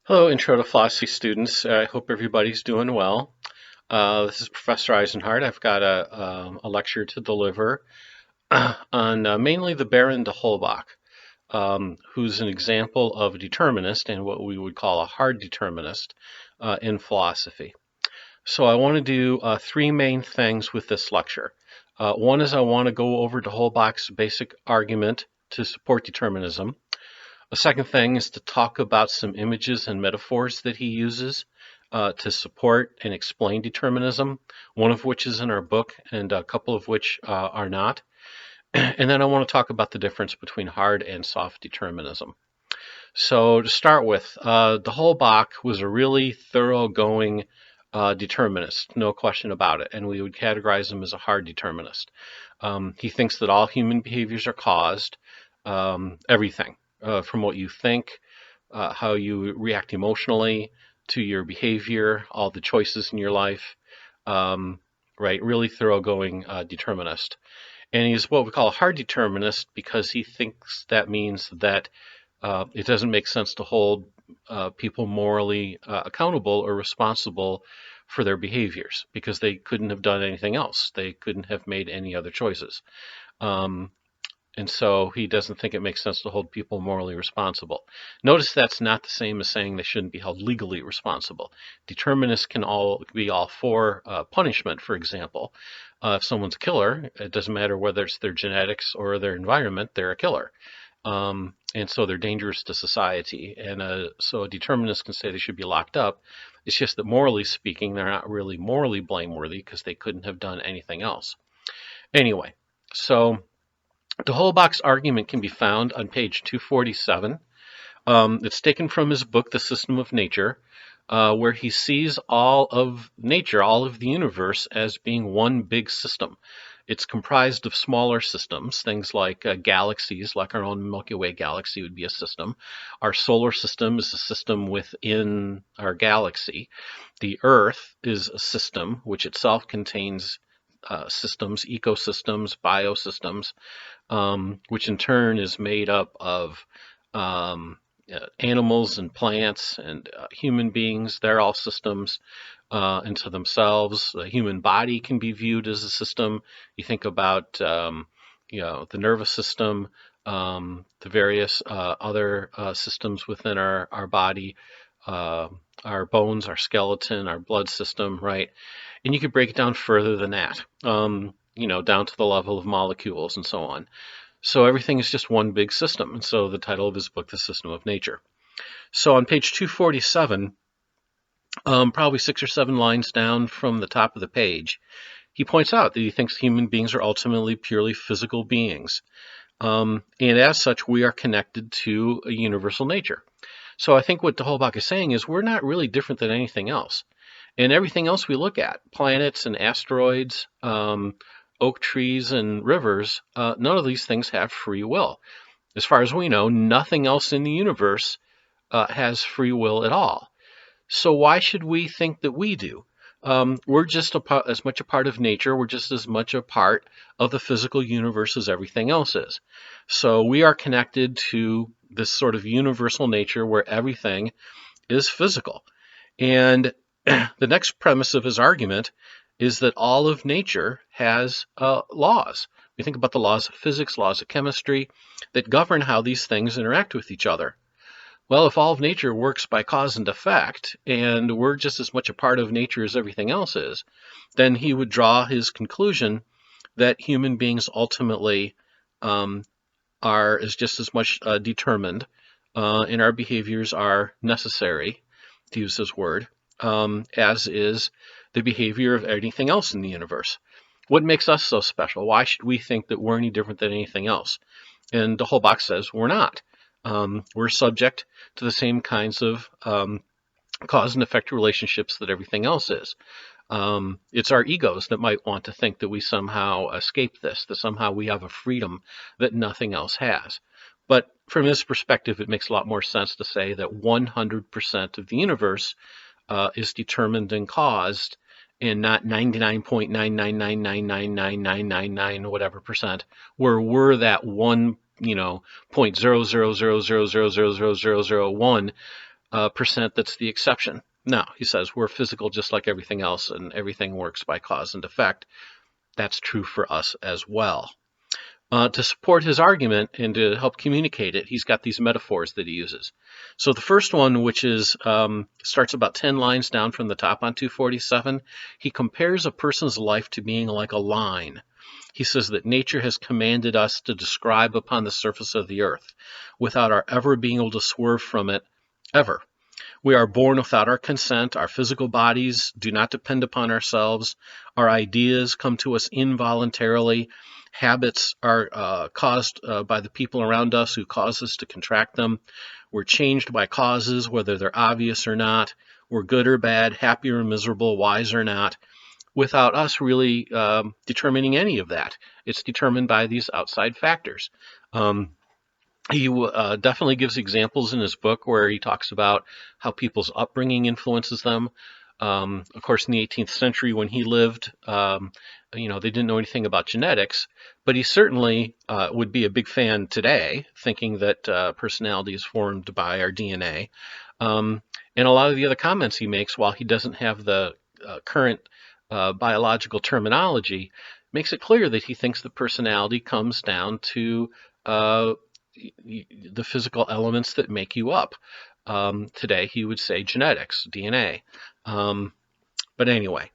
Hello, Intro to Philosophy students. I hope everybody's doing well. This is Professor Eisenhardt. I've got a lecture to deliver on mainly the Baron de Holbach, who's an example of a determinist and what we would call a hard determinist in philosophy. So I want to do three main things with this lecture. One is I want to go over de Holbach's basic argument to support determinism. A second thing is to talk about some images and metaphors that he uses to support and explain determinism, one of which is in our book and a couple of which are not. And then I want to talk about the difference between hard and soft determinism. So to start with, de Holbach was a really thoroughgoing determinist, no question about it, and we would categorize him as a hard determinist. He thinks that all human behaviors are caused, everything, from what you think, how you react emotionally, to your behavior, all the choices in your life, right? Really thoroughgoing determinist. And he's what we call a hard determinist because he thinks that means that it doesn't make sense to hold people morally accountable or responsible for their behaviors because they couldn't have done anything else. They couldn't have made any other choices. Um, and so he doesn't think it makes sense to hold people morally responsible. Notice that's not the same as saying they shouldn't be held legally responsible. Determinists can be all for punishment, for example. If someone's a killer, it doesn't matter whether it's their genetics or their environment, they're a killer. And so they're dangerous to society. And so a determinist can say they should be locked up. It's just that morally speaking, they're not really morally blameworthy because they couldn't have done anything else. Anyway, so de Holbach's argument can be found on page 247. It's taken from his book, The System of Nature, where he sees all of nature, all of the universe, as being one big system. It's comprised of smaller systems, things like galaxies, like our own Milky Way galaxy would be a system. Our solar system is a system within our galaxy. The Earth is a system which itself contains systems, ecosystems, biosystems, which in turn is made up of animals and plants and human beings. They're all systems into themselves. The human body can be viewed as a system. You think about the nervous system, the various other systems within our body, our bones, our skeleton, our blood system, right? And you could break it down further than that, down to the level of molecules and so on. So everything is just one big system. And so the title of his book, The System of Nature. So on page 247, probably 6 or 7 lines down from the top of the page, he points out that he thinks human beings are ultimately purely physical beings. And as such, we are connected to a universal nature. So I think what de Holbach is saying is we're not really different than anything else. And everything else we look at, planets and asteroids, oak trees and rivers, none of these things have free will. As far as we know, nothing else in the universe has free will at all. So why should we think that we do? We're just as much a part of nature. We're just as much a part of the physical universe as everything else is. So we are connected to this sort of universal nature where everything is physical. And the next premise of his argument is that all of nature has laws. We think about the laws of physics, laws of chemistry, that govern how these things interact with each other. Well, if all of nature works by cause and effect, and we're just as much a part of nature as everything else is, then he would draw his conclusion that human beings ultimately are just as much determined, and our behaviors are necessary, to use his word, as is the behavior of anything else in the universe. What makes us so special? Why should we think that we're any different than anything else? And de Holbach says we're not. We're subject to the same kinds of cause and effect relationships that everything else is. It's our egos that might want to think that we somehow escape this, that somehow we have a freedom that nothing else has. But from his perspective, it makes a lot more sense to say that 100% of the universe is determined and caused, and not 99.999999999 whatever percent, where we're that 1, 0.000000001 percent that's the exception. No, he says we're physical just like everything else, and everything works by cause and effect. That's true for us as well. To support his argument and to help communicate it, he's got these metaphors that he uses. So the first one, which is starts about 10 lines down from the top on 247, he compares a person's life to being like a line. He says that nature has commanded us to describe upon the surface of the earth without our ever being able to swerve from it, ever. We are born without our consent. Our physical bodies do not depend upon ourselves. Our ideas come to us involuntarily. Habits are caused by the people around us who cause us to contract them. We're changed by causes, whether they're obvious or not. We're good or bad, happy or miserable, wise or not, without us really determining any of that. It's determined by these outside factors. He definitely gives examples in his book where he talks about how people's upbringing influences them. Of course, in the 18th century when he lived, they didn't know anything about genetics, but he certainly would be a big fan today, thinking that personality is formed by our DNA. And a lot of the other comments he makes, while he doesn't have the current biological terminology, makes it clear that he thinks that personality comes down to the physical elements that make you up. Today he would say genetics, DNA. But anyway,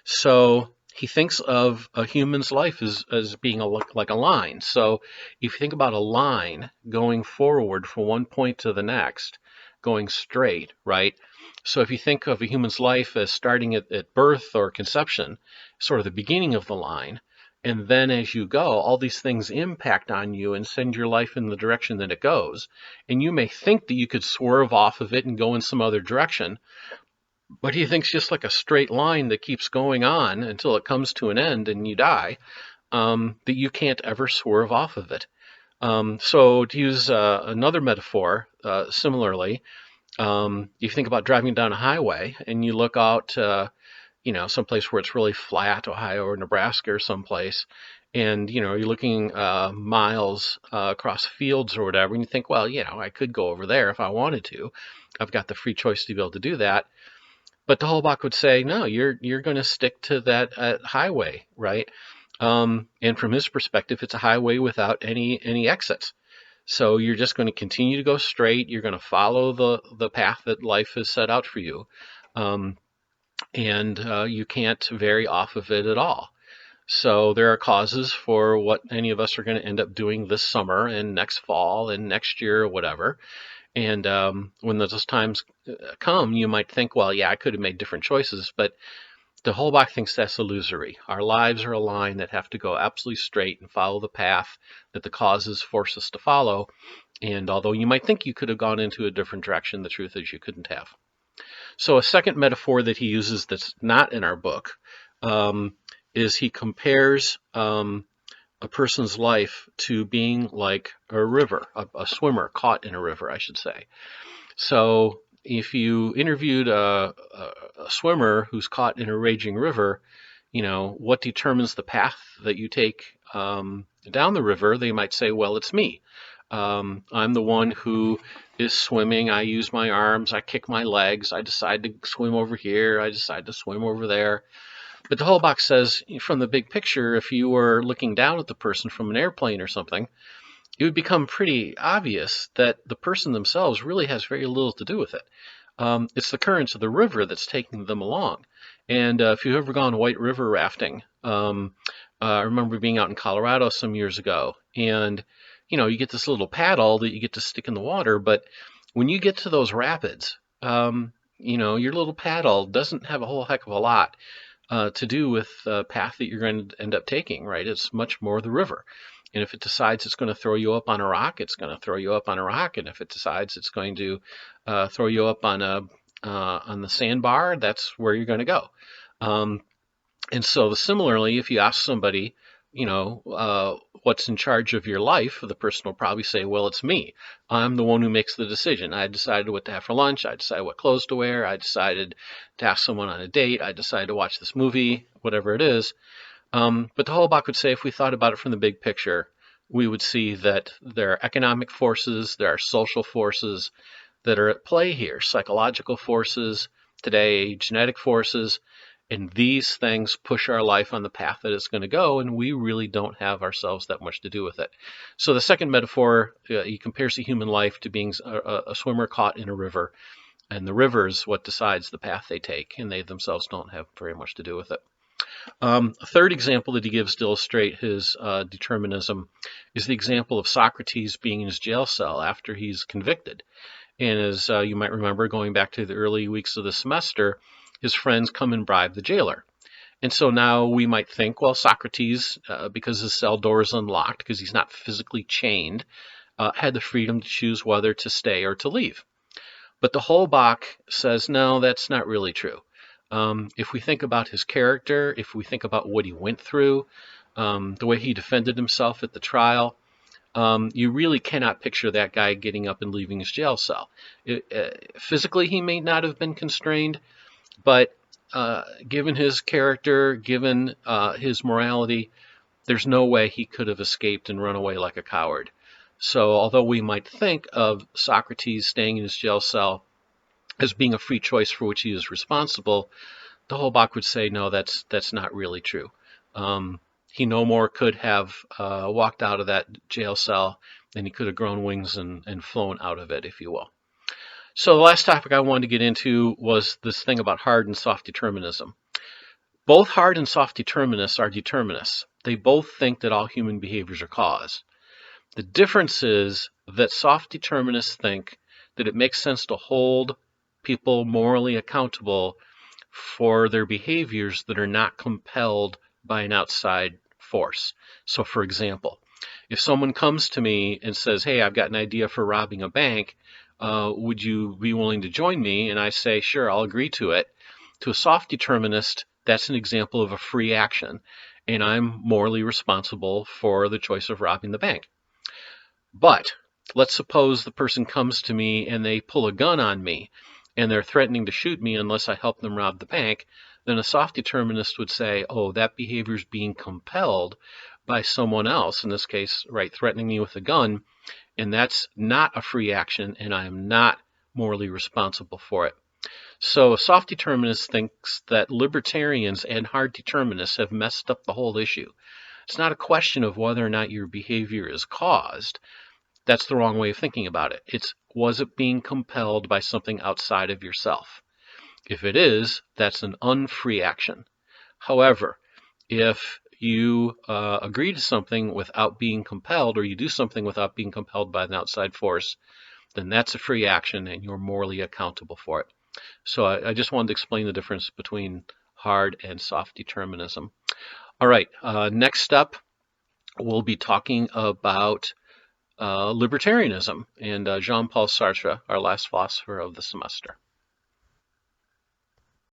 so he thinks of a human's life as being like a line. So if you think about a line going forward from one point to the next, going straight, right? So if you think of a human's life as starting at birth or conception, sort of the beginning of the line, and then as you go, all these things impact on you and send your life in the direction that it goes. And you may think that you could swerve off of it and go in some other direction, but he thinks just like a straight line that keeps going on until it comes to an end and you die, that you can't ever swerve off of it. So to use another metaphor, similarly, you think about driving down a highway and you look out someplace where it's really flat, Ohio or Nebraska or someplace, and, you're looking miles across fields or whatever, and you think, well, I could go over there if I wanted to. I've got the free choice to be able to do that. But the Holbach would say, no, you're going to stick to that highway, right? And from his perspective, it's a highway without any exits. So you're just going to continue to go straight. You're going to follow the path that life has set out for you. And you can't vary off of it at all. So there are causes for what any of us are going to end up doing this summer and next fall and next year or whatever. And when those times come, you might think, well, yeah, I could have made different choices, but the Holbach thinks that's illusory. Our lives are a line that have to go absolutely straight and follow the path that the causes force us to follow. And although you might think you could have gone into a different direction, the truth is you couldn't have. So a second metaphor that he uses that's not in our book is he compares a person's life to being like a river, a swimmer caught in a river, I should say. So if you interviewed a swimmer who's caught in a raging river, what determines the path that you take down the river, they might say, well, it's me. I'm the one who is swimming. I use my arms. I kick my legs. I decide to swim over here. I decide to swim over there. But the Holbach says, from the big picture, if you were looking down at the person from an airplane or something, it would become pretty obvious that the person themselves really has very little to do with it. It's the currents of the river that's taking them along. And if you've ever gone white river rafting, I remember being out in Colorado some years ago, and you get this little paddle that you get to stick in the water, but when you get to those rapids, your little paddle doesn't have a whole heck of a lot to do with the path that you're going to end up taking, right? It's much more the river. And if it decides it's going to throw you up on a rock, it's going to throw you up on a rock. And if it decides it's going to throw you up on the sandbar, that's where you're going to go. And so similarly, if you ask somebody, what's in charge of your life, the person will probably say, well, it's me. I'm the one who makes the decision. I decided what to have for lunch. I decided what clothes to wear. I decided to ask someone on a date. I decided to watch this movie, whatever it is. But the Holbach would say, if we thought about it from the big picture, we would see that there are economic forces, there are social forces, that are at play here: psychological forces today, genetic forces, and these things push our life on the path that it's going to go, and we really don't have ourselves that much to do with it. So the second metaphor, he compares the human life to being a swimmer caught in a river, and the river is what decides the path they take, and they themselves don't have very much to do with it. A third example that he gives to illustrate his determinism is the example of Socrates being in his jail cell after he's convicted. And as you might remember, going back to the early weeks of the semester, his friends come and bribe the jailer. And so now we might think, well, Socrates, because his cell door is unlocked, because he's not physically chained, had the freedom to choose whether to stay or to leave. But the Holbach says, no, that's not really true. If we think about his character, if we think about what he went through, the way he defended himself at the trial, you really cannot picture that guy getting up and leaving his jail cell. Physically, he may not have been constrained, but given his character, given his morality, there's no way he could have escaped and run away like a coward. So although we might think of Socrates staying in his jail cell as being a free choice for which he is responsible, the Holbach would say, no, that's not really true. He no more could have walked out of that jail cell than he could have grown wings and flown out of it, if you will. So the last topic I wanted to get into was this thing about hard and soft determinism. Both hard and soft determinists are determinists. They both think that all human behaviors are cause. The difference is that soft determinists think that it makes sense to hold people morally accountable for their behaviors that are not compelled by an outside force. So for example, if someone comes to me and says, hey, I've got an idea for robbing a bank, would you be willing to join me? And I say, sure, I'll agree to it. To a soft determinist, that's an example of a free action, and I'm morally responsible for the choice of robbing the bank. But let's suppose the person comes to me and they pull a gun on me and they're threatening to shoot me unless I help them rob the bank. Then a soft determinist would say, oh, that behavior is being compelled by someone else, in this case, right, threatening me with a gun, and that's not a free action, and I am not morally responsible for it. So a soft determinist thinks that libertarians and hard determinists have messed up the whole issue. It's not a question of whether or not your behavior is caused. That's the wrong way of thinking about it. Was it being compelled by something outside of yourself? If it is, that's an unfree action. However, if you agree to something without being compelled, or you do something without being compelled by an outside force, then that's a free action and you're morally accountable for it. So I just wanted to explain the difference between hard and soft determinism. All right, next up, we'll be talking about libertarianism and Jean-Paul Sartre, our last philosopher of the semester.